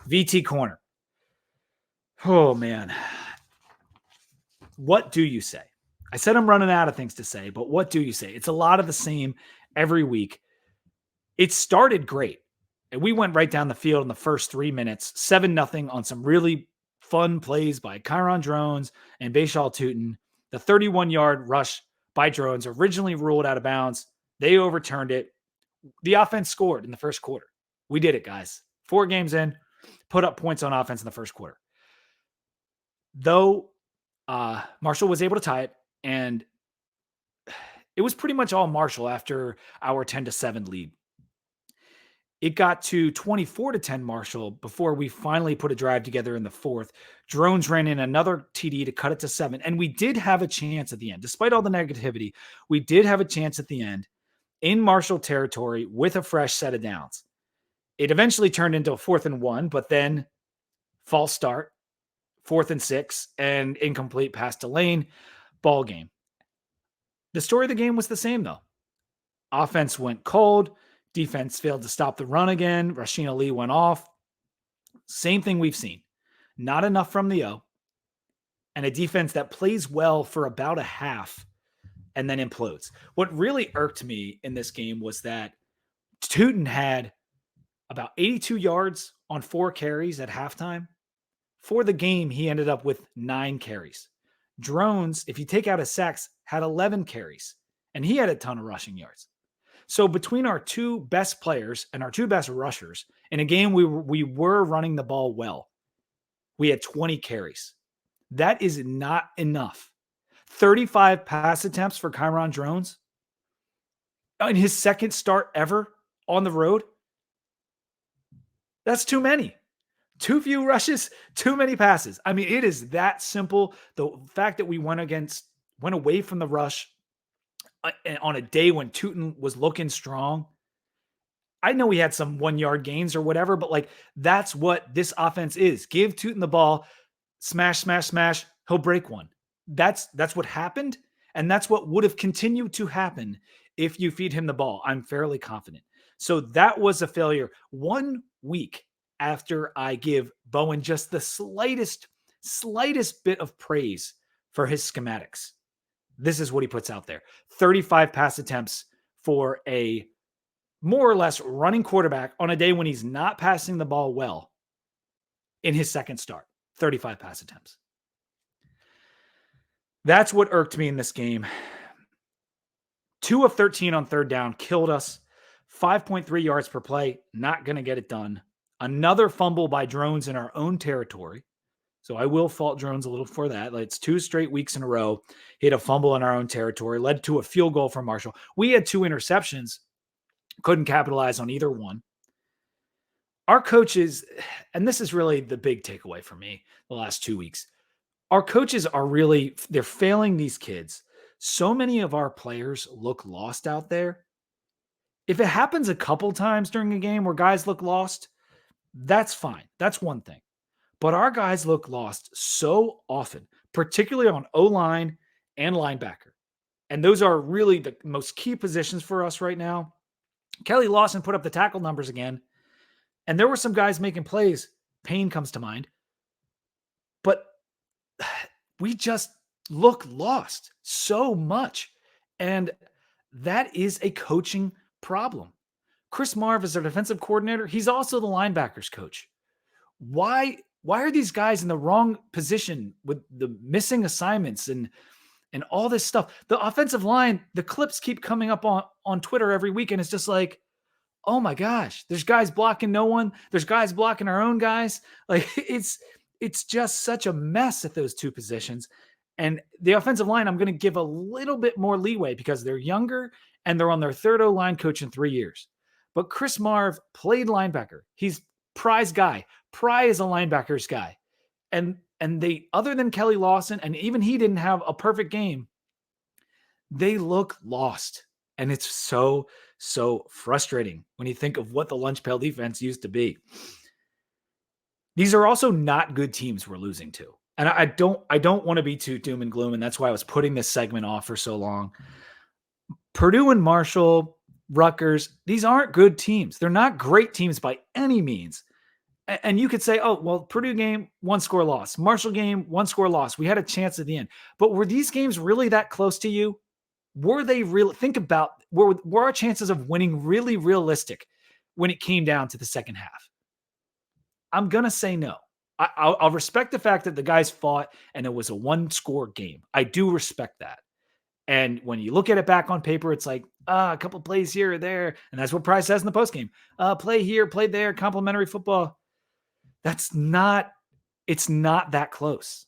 VT corner. Oh, man. What do you say? I said I'm running out of things to say, but what do you say? It's a lot of the same every week. It started great. And we went right down the field in the first 3 minutes, 7-0 on some really fun plays by Kyron Drones and Bashal Tutin. The 31-yard rush by Drones, originally ruled out of bounds. They overturned it. The offense scored in the first quarter. We did it, guys. 4 games in, put up points on offense in the first quarter. Though Marshall was able to tie it, and it was pretty much all Marshall after our 10-7 lead. It got to 24-10 Marshall before we finally put a drive together in the fourth. Drones ran in another TD to cut it to 7. And we did have a chance at the end. Despite all the negativity, we did have a chance at the end in Marshall territory with a fresh set of downs. It eventually turned into a 4th and 1, but then false start, 4th and 6, and incomplete pass to Lane, ball game. The story of the game was the same, though. Offense went cold. Defense failed to stop the run again. Rasheen Ali went off. Same thing we've seen. Not enough from the O. And a defense that plays well for about a half and then implodes. What really irked me in this game was that Tutin had about 82 yards on 4 carries at halftime. For the game, he ended up with 9 carries. Drones, if you take out his sacks, had 11 carries. And he had a ton of rushing yards. So between our 2 best players and our 2 best rushers, in a game we were running the ball well, we had 20 carries. That is not enough. 35 pass attempts for Kyron Drones in his second start ever on the road. That's too many. Too few rushes, too many passes. I mean, it is that simple. The fact that we went away from the rush on a day when Tutin was looking strong. I know he had some 1-yard gains or whatever, but like that's what this offense is. Give Tutin the ball, smash, smash, smash. He'll break one. That's what happened, and that's what would have continued to happen if you feed him the ball. I'm fairly confident. So that was a failure. 1 week after I give Bowen just the slightest bit of praise for his schematics. This is what he puts out there. 35 pass attempts for a more or less running quarterback on a day when he's not passing the ball well in his second start. 35 pass attempts. That's what irked me in this game. 2 of 13 on third down killed us. 5.3 yards per play. Not going to get it done. Another fumble by Drones in our own territory. So I will fault Drones a little for that. It's 2 straight weeks in a row. He had a fumble in our own territory, led to a field goal from Marshall. We had 2 interceptions, couldn't capitalize on either one. Our coaches, and this is really the big takeaway for me the last 2 weeks, our coaches are they're failing these kids. So many of our players look lost out there. If it happens a couple times during a game where guys look lost, that's fine. That's one thing. But our guys look lost so often, particularly on O-line and linebacker. And those are really the most key positions for us right now. Kelly Lawson put up the tackle numbers again. And there were some guys making plays. Payne comes to mind. But we just look lost so much. And that is a coaching problem. Chris Marv is our defensive coordinator. He's also the linebackers coach. Why are these guys in the wrong position with the missing assignments and all this stuff? The offensive line, the clips keep coming up on Twitter every week, and it's just like, oh my gosh, there's guys blocking no one. There's guys blocking our own guys. Like it's just such a mess at those 2 positions. And the offensive line, I'm going to give a little bit more leeway because they're younger and they're on their 3rd O-line coach in 3 years. But Chris Marv played linebacker. He's Pry's guy. Pry is a linebackers guy. And they, other than Kelly Lawson, and even he didn't have a perfect game, they look lost. And it's so frustrating when you think of what the lunch pail defense used to be. These are also not good teams we're losing to. And I don't want to be too doom and gloom, and that's why I was putting this segment off for so long. Purdue and Marshall, Rutgers, these aren't good teams. They're not great teams by any means. And you could say, oh, well, Purdue game, 1-score loss. Marshall game, 1-score loss. We had a chance at the end. But were these games really that close to you? Were they real? Think about, were our chances of winning really realistic when it came down to the second half? I'm going to say no. I'll respect the fact that the guys fought and it was a 1-score game. I do respect that. And when you look at it back on paper, it's like a couple plays here or there. And that's what Price says in the postgame. Play here, play there, complimentary football. It's not that close.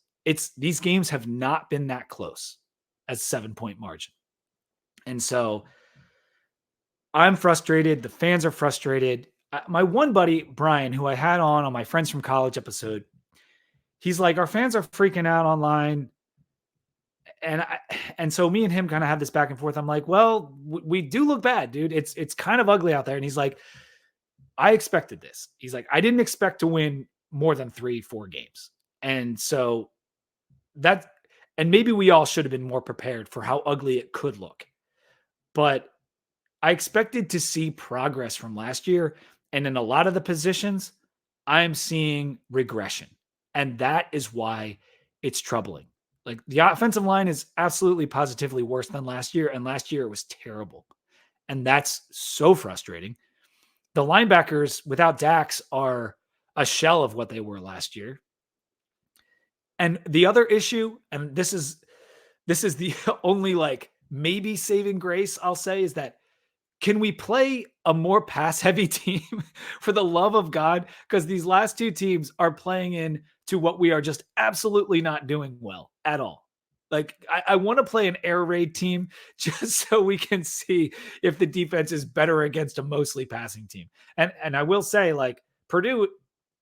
These games have not been that close as 7-point margin. And so I'm frustrated. The fans are frustrated. My one buddy, Brian, who I had on my Friends from College episode, he's like, our fans are freaking out online. And so me and him kind of have this back and forth. I'm like, well, we do look bad, dude. It's kind of ugly out there. And he's like, I expected this. He's like, I didn't expect to win more than 3-4 games. And so and maybe we all should have been more prepared for how ugly it could look. But I expected to see progress from last year. And in a lot of the positions, I'm seeing regression. And that is why it's troubling. Like the offensive line is absolutely positively worse than last year. And last year it was terrible. And that's so frustrating. The linebackers without Dax are a shell of what they were last year. And the other issue, and this is the only like maybe saving grace I'll say, is that can we play a more pass heavy team for the love of God? Because these last two teams are playing into what we are just absolutely not doing well at all. Like I want to play an air raid team just so we can see if the defense is better against a mostly passing team. And I will say, like, Purdue,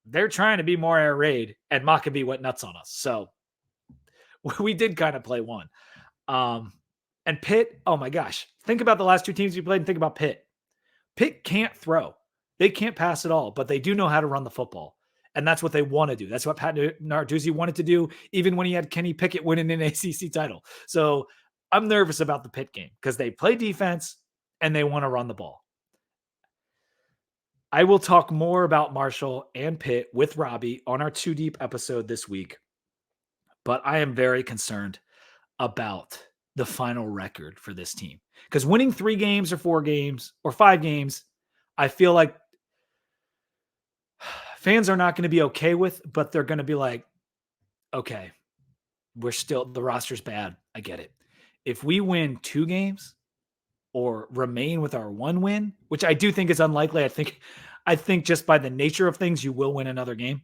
they're trying to be more air raid, and Maccabee went nuts on us. So we did kind of play one. And Pitt, oh my gosh, think about the last two teams we played and think about Pitt. Pitt can't throw. They can't pass at all, but they do know how to run the football. And that's what they want to do. That's what Pat Narduzzi wanted to do, even when he had Kenny Pickett winning an ACC title. So I'm nervous about the Pitt game because they play defense and they want to run the ball. I will talk more about Marshall and Pitt with Robbie on our 2 Deep episode this week. But I am very concerned about the final record for this team. Because winning 3 games or 4 games or 5 games, I feel like fans are not going to be okay with, but they're going to be like, okay, the roster's bad. I get it. If we win 2 games or remain with our 1 win, which I do think is unlikely, I think just by the nature of things, you will win another game.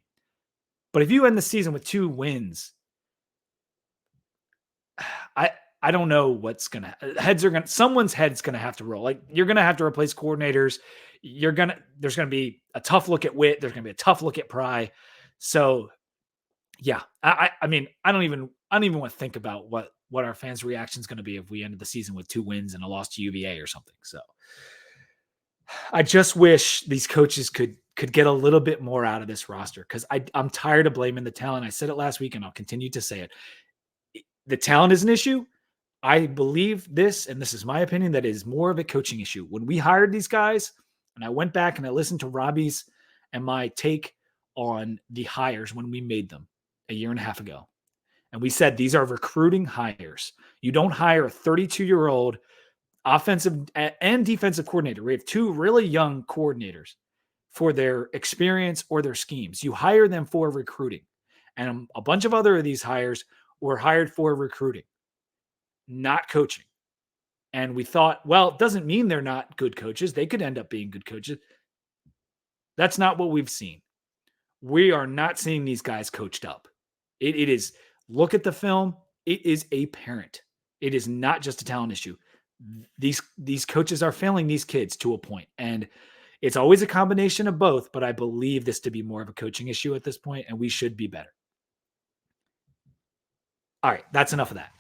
But if you end the season with 2 wins, I don't know what's someone's head's gonna have to roll. Like you're gonna have to replace coordinators. There's gonna be a tough look at Witt. There's gonna be a tough look at Pry. So yeah, I mean, I don't even want to think about what our fans' reaction is going to be if we ended the season with 2 wins and a loss to UVA or something. So I just wish these coaches could get a little bit more out of this roster because I'm tired of blaming the talent. I said it last week and I'll continue to say it. The talent is an issue. I believe this, and this is my opinion, that it is more of a coaching issue. When we hired these guys, and I went back and I listened to Robbie's and my take on the hires when we made them a year and a half ago. And we said, these are recruiting hires. You don't hire a 32-year-old offensive and defensive coordinator. We have 2 really young coordinators for their experience or their schemes. You hire them for recruiting. And a bunch of other of these hires were hired for recruiting, not coaching. And we thought, well, it doesn't mean they're not good coaches. They could end up being good coaches. That's not what we've seen. We are not seeing these guys coached up. It is, look at the film. It is apparent. It is not just a talent issue. These coaches are failing these kids to a point. And it's always a combination of both, but I believe this to be more of a coaching issue at this point, and we should be better. All right, that's enough of that.